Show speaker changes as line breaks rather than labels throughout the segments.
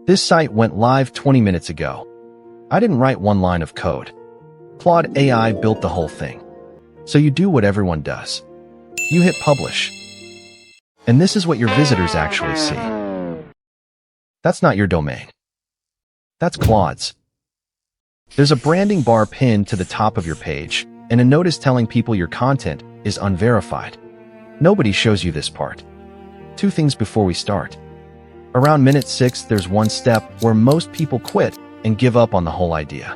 This site went live 20 minutes ago. I didn't write one line of code. Claude AI built the whole thing. So you do what everyone does. You hit publish. And this is what your visitors actually see. That's not your domain. That's Claude's. There's a branding bar pinned to the top of your page, and a notice telling people your content is unverified. Nobody shows you this part. 2 things before we start. Around minute 6, there's one step where most people quit and give up on the whole idea.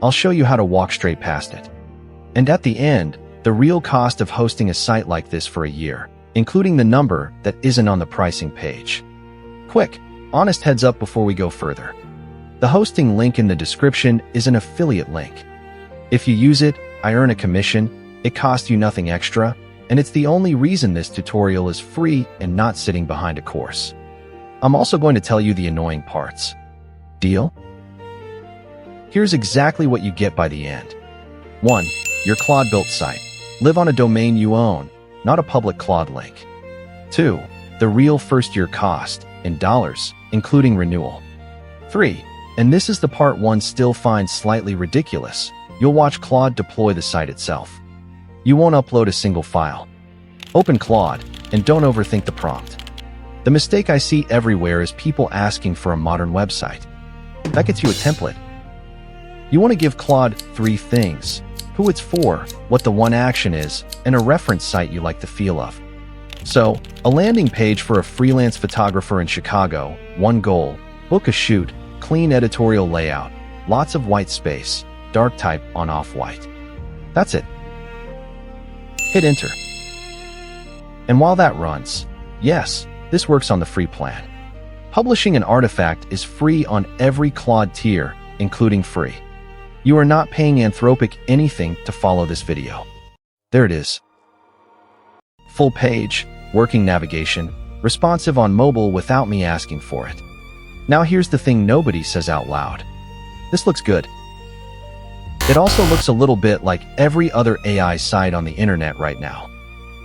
I'll show you how to walk straight past it. And at the end, the real cost of hosting a site like this for a year, including the number that isn't on the pricing page. Quick, honest heads up before we go further. The hosting link in the description is an affiliate link. If you use it, I earn a commission, it costs you nothing extra, and it's the only reason this tutorial is free and not sitting behind a course. I'm also going to tell you the annoying parts. Deal? Here's exactly what you get by the end. 1. Your Claude-built site. Live on a domain you own, not a public Claude link. 2. The real first-year cost, in dollars, including renewal. 3. And this is the part one still finds slightly ridiculous. You'll watch Claude deploy the site itself. You won't upload a single file. Open Claude, and don't overthink the prompt. The mistake I see everywhere is people asking for a modern website. That gets you a template. You want to give Claude 3 things: who it's for, what the one action is, and a reference site you like the feel of. So, a landing page for a freelance photographer in Chicago, 1 goal, book a shoot, clean editorial layout, lots of white space, dark type on off-white. That's it. Hit enter. And while that runs, yes, this works on the free plan. Publishing an artifact is free on every Claude tier, including free. You are not paying Anthropic anything to follow this video. There it is. Full page, working navigation, responsive on mobile without me asking for it. Now here's the thing nobody says out loud. This looks good. It also looks a little bit like every other AI site on the internet right now.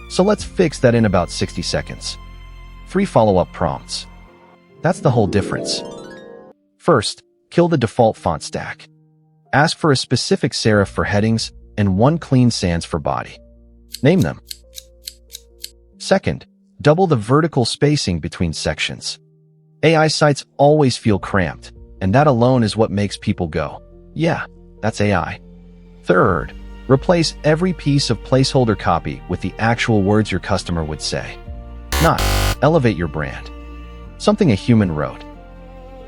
So let's fix that in about 60 seconds. 3 follow-up prompts. That's the whole difference. First, kill the default font stack. Ask for a specific serif for headings and 1 clean sans for body. Name them. Second, double the vertical spacing between sections. AI sites always feel cramped, and that alone is what makes people go, yeah, that's AI. Third, replace every piece of placeholder copy with the actual words your customer would say. Not, elevate your brand. Something a human wrote.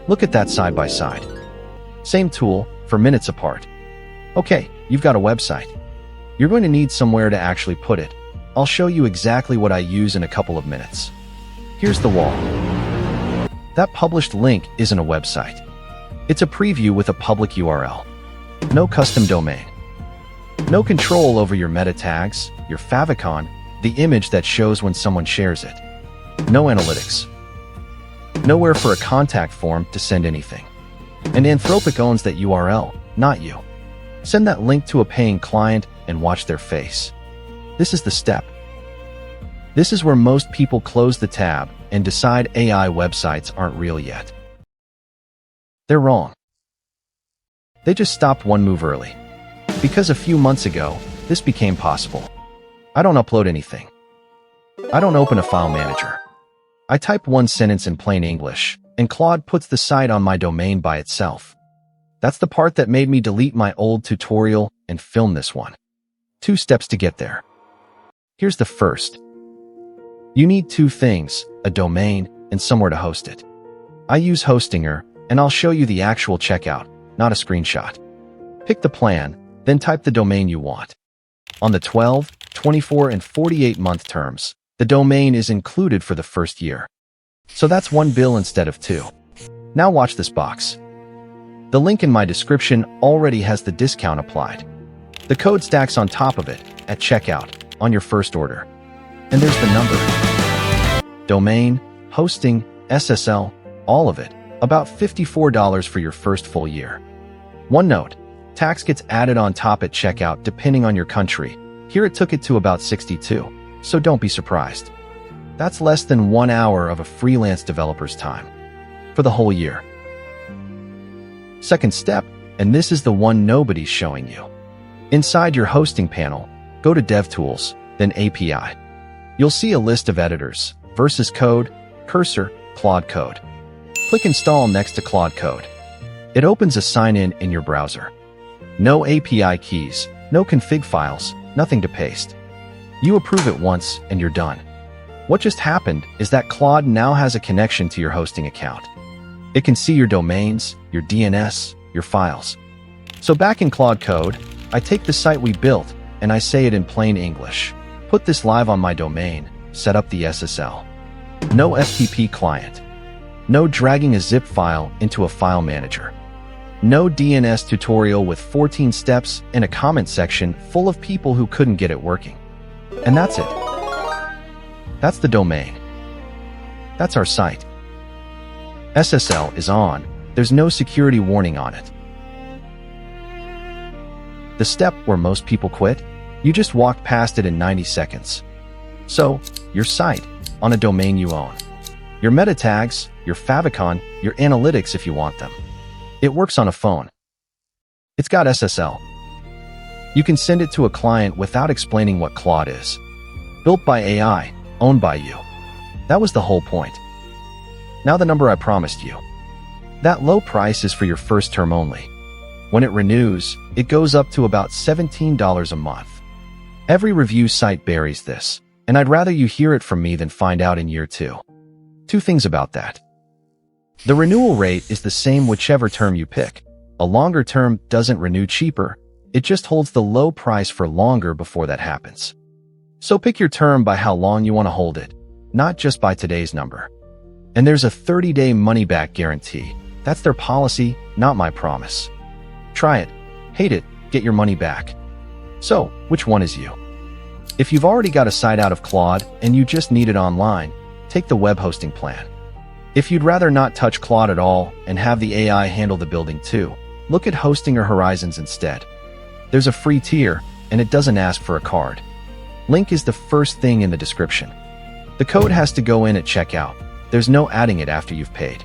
Look at that side by side. Same tool, for minutes apart. Okay, you've got a website. You're going to need somewhere to actually put it. I'll show you exactly what I use in a couple of minutes. Here's the wall. That published link isn't a website. It's a preview with a public URL. No custom domain. No control over your meta tags, your favicon, the image that shows when someone shares it. No analytics. Nowhere for a contact form to send anything. And Anthropic owns that URL, not you. Send that link to a paying client and watch their face. This is the step. This is where most people close the tab and decide AI websites aren't real yet. They're wrong. They just stopped one move early. Because a few months ago, this became possible. I don't upload anything. I don't open a file manager. I type 1 sentence in plain English, and Claude puts the site on my domain by itself. That's the part that made me delete my old tutorial and film this one. 2 steps to get there. Here's the first. You need 2 things, a domain and somewhere to host it. I use Hostinger, and I'll show you the actual checkout, not a screenshot. Pick the plan, then type the domain you want. On the 12, 24, and 48-month terms, the domain is included for the first year. So that's 1 bill instead of 2. Now watch this box. The link in my description already has the discount applied. The code stacks on top of it, at checkout, on your first order. And there's the number. Domain, hosting, SSL, all of it, about $54 for your first full year. One note, tax gets added on top at checkout depending on your country. Here it took it to about 62, so don't be surprised. That's less than 1 hour of a freelance developer's time. For the whole year. Second step, and this is the one nobody's showing you. Inside your hosting panel, go to DevTools, then API. You'll see a list of editors, Versus Code, Cursor, Claude Code. Click Install next to Claude Code. It opens a sign-in in your browser. No API keys, no config files, nothing to paste. You approve it once and you're done. What just happened is that Claude now has a connection to your hosting account. It can see your domains, your DNS, your files. So back in Claude Code, I take the site we built and I say it in plain English. Put this live on my domain, set up the SSL. No FTP client. No dragging a zip file into a file manager. No DNS tutorial with 14 steps and a comment section full of people who couldn't get it working. And that's it. That's the domain. That's our site. SSL is on. There's no security warning on it. The step where most people quit, you just walked past it in 90 seconds. So, your site, on a domain you own. Your meta tags, your favicon, your analytics if you want them. It works on a phone. It's got SSL. You can send it to a client without explaining what Claude is. Built by AI, owned by you. That was the whole point. Now the number I promised you. That low price is for your first term only. When it renews, it goes up to about $17 a month. Every review site buries this, and I'd rather you hear it from me than find out in year 2. 2 things about that. The renewal rate is the same whichever term you pick. A longer term doesn't renew cheaper, it just holds the low price for longer before that happens. So pick your term by how long you want to hold it, not just by today's number. And there's a 30-day money-back guarantee. That's their policy, not my promise. Try it, hate it, get your money back. So, which one is you? If you've already got a site out of Claude and you just need it online, take the web hosting plan. If you'd rather not touch Claude at all and have the AI handle the building too, look at Hosting or Horizons instead. There's a free tier, and it doesn't ask for a card. Link is the first thing in the description. The code has to go in at checkout. There's no adding it after you've paid.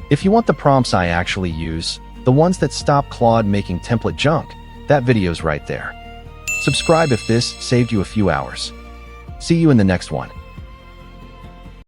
If you want the prompts I actually use, the ones that stop Claude making template junk, that video's right there. Subscribe if this saved you a few hours. See you in the next one.